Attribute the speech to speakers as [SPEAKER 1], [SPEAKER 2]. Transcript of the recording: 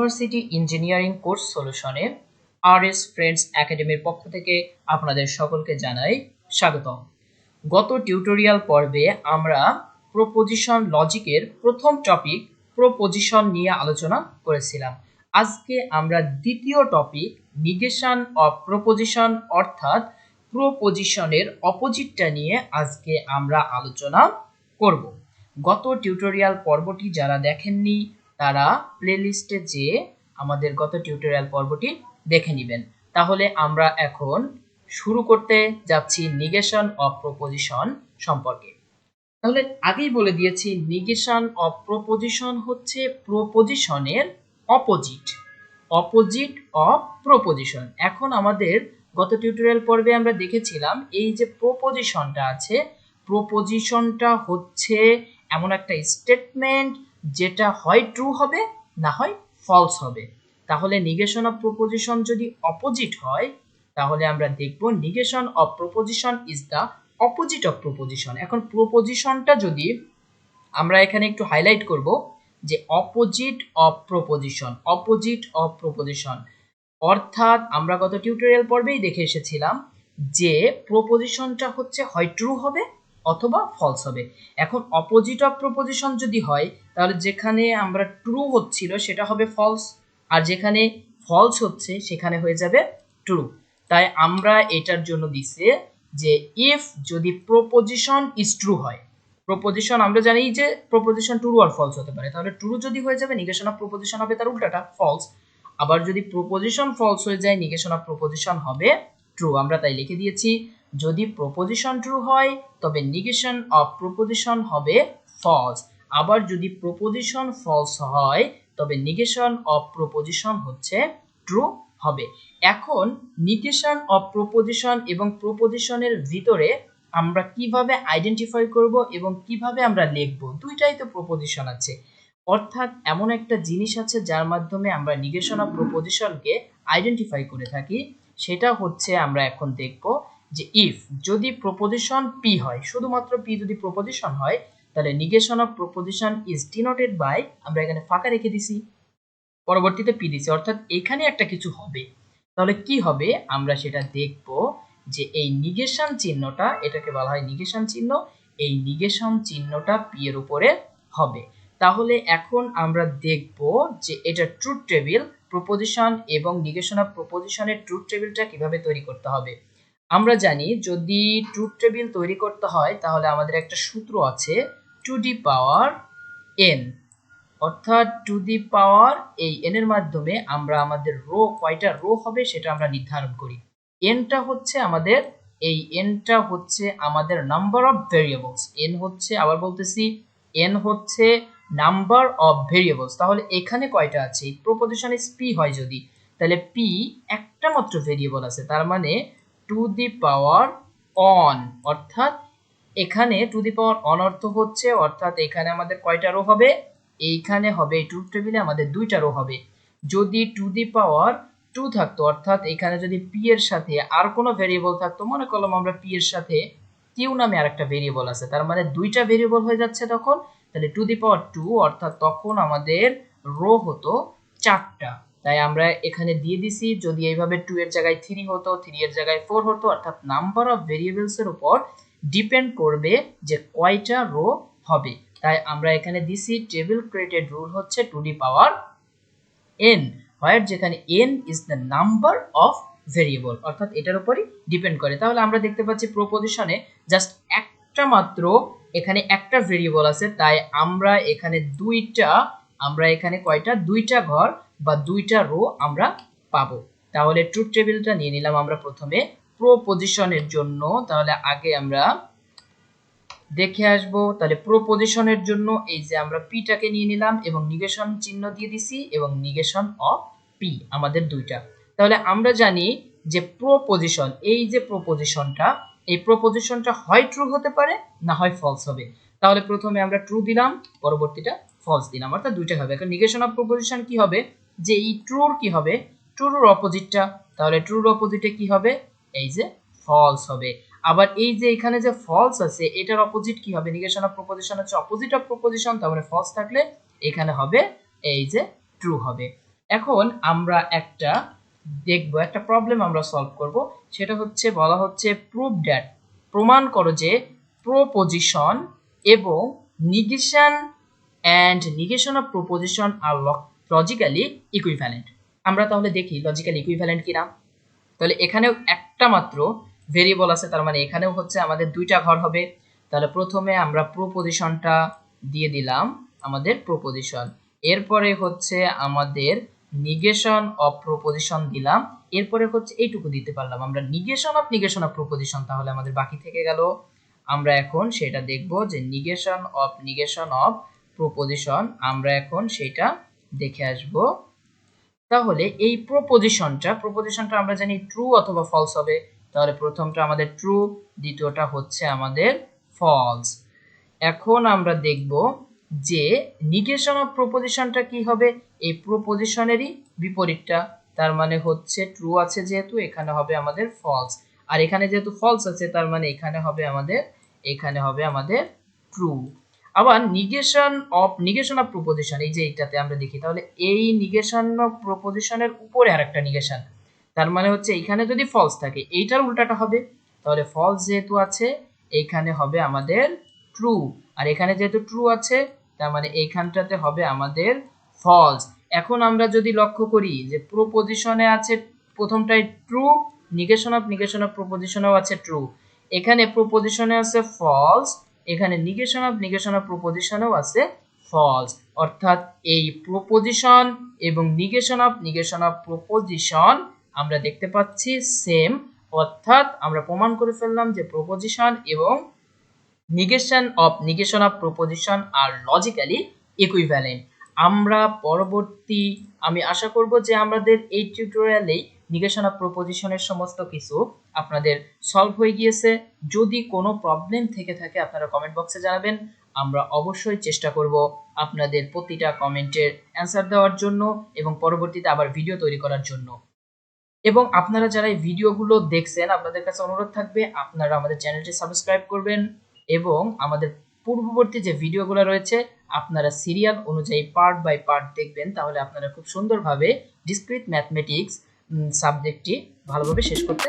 [SPEAKER 1] University engineering course সলিউশনে RS friends একাডেমির পক্ষ থেকে আপনাদের সকলকে জানাই স্বাগতম। গত টিউটোরিয়াল পর্বে আমরা প্রপোজিশন লজিকের প্রথম টপিক প্রপোজিশন নিয়ে আলোচনা করেছিলাম। আজকে আমরা দ্বিতীয় টপিক নিগেশন অফ প্রপোজিশন অর্থাৎ প্রপোজিশনের অপোজিটটা নিয়ে আজকে আমরা আলোচনা করব। গত টিউটোরিয়াল পর্বটি যারা দেখেননি তারা প্লেলিস্টে যেয়ে আমাদের গত টিউটোরিয়াল পর্বটি দেখে নেবেন। তাহলে আমরা এখন শুরু করতে যাচ্ছি নিগেশন অফ প্রপোজিশন সম্পর্কে। তাহলে আগেই বলে দিয়েছি নিগেশন অফ প্রপোজিশন হচ্ছে প্রপোজিশনের অপোজিট অফ প্রপোজিশন। এখন আমাদের গত টিউটোরিয়াল পর্বে আমরা দেখেছিলাম এই যে প্রপোজিশনটা আছে, প্রপোজিশনটা হচ্ছে এমন একটা স্টেটমেন্ট যেটা হয় ট্রু হবে না হয় ফলস হবে। তাহলে নিগেশন অফ প্রপোজিশন যদি অপোজিট হয় তাহলে আমরা দেখব negation of proposition is the opposite of proposition. এখন প্রপোজিশনটা যদি আমরা এখানে একটু হাইলাইট করব যে অপোজিট অফ প্রপোজিশন অর্থাৎ আমরা গত টিউটোরিয়াল পর্বেই দেখে এসেছিলাম যে প্রপোজিশনটা হচ্ছে হয় ট্রু হবে অথবা ফলস হবে। এখন অপোজিট অফ প্রপোজিশন যদি হয় তাহলে যেখানে আমরা ট্রু হচ্ছিল সেটা হবে ফলস, আর যেখানে ফলস হচ্ছে সেখানে হয়ে যাবে ট্রু। তাই আমরা এটার জন্য দিছে যে ইফ যদি প্রপোজিশন ইজ ট্রু হয়, প্রপোজিশন আমরা জানি যে প্রপোজিশন ট্রু আর ফলস হতে পারে, তাহলে ট্রু যদি হয়ে যাবে নিগেশন অফ প্রপোজিশন হবে তার উল্টাটা ফলস। আবার যদি প্রপোজিশন ফলস হয়ে যায় নিগেশন অফ প্রপোজিশন হবে ট্রু। আমরা তাই লিখে দিয়েছি যদি প্রপোজিশন ট্রু হয় তবে নিগেশন অফ প্রপোজিশন হবে ফলস, আবার যদি প্রপোজিশন ফলস হয় তবে নিগেশন অফ প্রপোজিশন হচ্ছে ট্রু হবে। এখন নিগেশন অফ প্রপোজিশন এবং প্রপোজিশনের ভিতরে আমরা কিভাবে আইডেন্টিফাই করব এবং কিভাবে আমরা লিখব, দুইটাই তো প্রপোজিশন আছে। অর্থাৎ এমন একটা জিনিস আছে যার মাধ্যমে আমরা নিগেশন অফ প্রপোজিশনকে আইডেন্টিফাই করে থাকি, সেটা হচ্ছে আমরা এখন দেখব যে ইফ যদি প্রপোজিশন পি হয়, শুধুমাত্র পি যদি প্রপোজিশন হয় তাহলে negation of proposition is denoted by, আমরা এখানে ফাঁকা রেখে দিছি পরবর্তীতে পি দিছি, অর্থাৎ এখানে একটা কিছু হবে। তাহলে কি হবে আমরা সেটা দেখব যে এই নিগেশন চিহ্নটা, এটাকে বলা হয় নিগেশন চিহ্ন, এই নিগেশন চিহ্নটা পি এর উপরে হবে। তাহলে এখন আমরা দেখব যে এটা ট্রুথ টেবিল প্রপোজিশন এবং নিগেশন অফ প্রপোজিশনের ট্রুথ টেবিলটা কিভাবে তৈরি করতে হবে। আমরা জানি যদি ট্রুথ টেবিল তৈরি করতে হয় তাহলে আমাদের একটা সূত্র আছে টু দি পাওয়ার এন, অর্থাৎ টু দি পাওয়ার এই এন এর মাধ্যমে আমরা আমাদের রো কয়টা রো হবে সেটা আমরা নির্ধারণ করি। এনটা হচ্ছে আমাদের নাম্বার অফ ভেরিয়েবলস। এন হচ্ছে, আবার বলতেছি, এন হচ্ছে নাম্বার অফ ভেরিয়েবলস। তাহলে এখানে কয়টা আছে, প্রপোজিশন ইজ পি হয় যদি, তাহলে পি একটা মাত্র ভেরিয়েবল আছে, তার মানে টু দি পাওয়ার অন, অর্থাৎ এখানে টু দি পাওয়ার অন অর্থ হচ্ছে অর্থাৎ এখানে আমাদের কয়টা রো হবে, এইখানে হবে ট্রুথ টেবিলে আমাদের দুইটা রো হবে। যদি টু দি পাওয়ার 2 থাকতো অর্থাৎ এখানে যদি পি এর সাথে আর কোনো ভেরিয়েবল থাকতো, মনে করলাম আমরা পি এর সাথে কিউ নামে আরেকটা ভেরিয়েবল আছে, তার মানে দুইটা ভেরিয়েবল হয়ে যাচ্ছে তখন, তাহলে টু দি পাওয়ার 2 অর্থাৎ তখন আমাদের রো হতো 4টা। তাই আমরা এখানে দিয়ে দিছি যদি এইভাবে 2 এর জায়গায় 3 হতো, 3 এর জায়গায় 4 হতো, অর্থাৎ নাম্বার অফ ভেরিয়েবলস এর উপর ডিপেন্ড করবে যে কয়টা রো হবে। তাই আমরা এখানে দিছি টেবিল ক্রিয়েটেড রুল হচ্ছে টু দি পাওয়ার n, হোয়ার যেখানে n is the number of variable, অর্থাৎ এটার উপরই ডিপেন্ড করে। তাহলে আমরা দেখতে পাচ্ছি প্রপোজিশনে জাস্ট একটা মাত্র এখানে একটা ভেরিয়েবল আছে, তাই আমরা এখানে কয়টা, দুইটা ঘর বা দুইটা রো আমরা পাবো। তাহলে ট্রুথ টেবিলটা নিয়ে নিলাম আমরা প্রথমে প্রপোজিশনের জন্য। তাহলে আগে আমরা দেখে আসবো, তাহলে প্রপোজিশনের জন্য এই যে আমরা পিটাকে নিয়ে নিলাম এবং নিগেশন চিহ্ন দিয়ে দিছি এবং নিগেশন অফ পি আমাদের দুইটা। তাহলে আমরা জানি যে প্রপোজিশন, এই যে প্রপোজিশনটা, এই প্রপোজিশনটা হয় ট্রু হতে পারে না হয় ফলস হবে। তাহলে প্রথমে আমরা ট্রু দিলাম, পরবর্তীটা ফলস দিলাম, অর্থাৎ দুইটা হবে। এখন নিগেশন অফ প্রপোজিশন কি হবে, যে এই ট্রুর কি হবে, ট্রুর অপোজিটটা, তাহলে ট্রুর অপোজিটে কি হবে, এই যে ফলস হবে। আবার এই যে এখানে যে ফলস আছে এটার অপোজিট কি হবে, নিগেশন অফ প্রপোজিশন হচ্ছে অপোজিট অফ প্রপোজিশন, তার মানে ফলস থাকলে এখানে হবে এই যে ট্রু হবে। এখন আমরা একটা দেখবো, একটা প্রবলেম আমরা সলভ করব। সেটা হচ্ছে বলা হচ্ছে প্রুভ দ্যাট, প্রমাণ করো যে প্রপোজিশন এবং negation and negation of proposition আর লজিক্যালি ইকুইভ্যালেন্ট। আমরা তাহলে দেখি লজিক্যালি ইকুইভ্যালেন্ট কিনা। তাহলে এখানেও একটা মাত্র ভেরিয়েবল আছে, তার মানে এখানেও হচ্ছে আমাদের দুইটা ঘর হবে। তাহলে প্রথমে আমরা প্রপোজিশনটা দিয়ে দিলাম, আমাদের প্রপোজিশন, এরপরে হচ্ছে আমাদের নিগেশন অফ প্রপোজিশন দিলাম, এরপরে হচ্ছে এইটুকু দিতে পারলাম আমরা নিগেশন অফ প্রপোজিশন। তাহলে আমাদের বাকি থেকে গেল, আমরা এখন সেটা দেখব যে নিগেশন অফ প্রপোজিশন, আমরা এখন সেটা দেখে আসব। তাহলে এই প্রপোজিশনটা আমরা জানি ট্রু অথবা ফলস হবে। তাহলে প্রথমটা আমাদের ট্রু, দ্বিতীয়টা হচ্ছে আমাদের ফলস। এখন আমরা দেখব যে নিগেশন অফ প্রপোজিশনটা কি হবে, এই প্রপোজিশনেরই বিপরীতটা। তার মানে হচ্ছে ট্রু আছে যেহেতু এখানে হবে আমাদের ফলস, আর এখানে যেহেতু ফলস আছে তার মানে এখানে হবে আমাদের ট্রু। আবার নিগেশন অফ প্রপোজিশন, এই যে এইটাতে আমরা দেখি, তাহলে এই নিগেশন অফ প্রপোজিশনের উপরে আরেকটা নিগেশন, তার মানে হচ্ছে এইখানে যদি ফলস থাকে এইটার উল্টাটা হবে। তাহলে ফলস যেহেতু আছে এইখানে হবে আমাদের ট্রু, আর এখানে যেহেতু ট্রু আছে তার মানে এইখানটাতে হবে আমাদের ফলস। এখন আমরা যদি লক্ষ্য করি যে প্রপোজিশনে আছে প্রথমটাই ট্রু, নিগেশন অফ প্রপোজিশনেও আছে ট্রু, এখানে প্রপোজিশনে আছে ফলস, এখানে নিগেশন অফ প্রপোজিশনেও আছে ফলস। অর্থাৎ এই প্রপোজিশন এবং নিগেশন অফ প্রপোজিশন আমরা দেখতে পাচ্ছি সেম। অর্থাৎ আমরা প্রমাণ করে ফেললাম যে প্রপোজিশন এবং নিগেশন অফ প্রপোজিশন আর লজিক্যালি ইকুইভ্যালেন্ট। আমরা আমি আশা করব যে আমাদের এই টিউটোরিয়ালেই নিগেশন অফ প্রপোজিশনের সমস্ত কিছু আপনাদের সলভ হয়ে গিয়েছে। যদি কোনো প্রবলেম থেকে থাকে আপনারা কমেন্ট বক্সে জানাবেন, আমরা অবশ্যই চেষ্টা করব আপনাদের প্রতিটা কমেন্টের অ্যান্সার দেওয়ার জন্য এবং পরবর্তীতে আবার ভিডিও তৈরি করার জন্য। এবং আপনারা যারা এই ভিডিওগুলো দেখছেন আপনাদের কাছে অনুরোধ থাকবে আপনারা আমাদের চ্যানেলটি সাবস্ক্রাইব করবেন এবং আমাদের পূর্ববর্তী যে ভিডিওগুলো রয়েছে আপনারা সিরিয়াল অনুযায়ী পার্ট বাই পার্ট দেখবেন, তাহলে আপনারা খুব সুন্দরভাবে ডিসক্রিট ম্যাথমেটিক্স সাবজেক্টটি ভালোভাবে শেষ করতে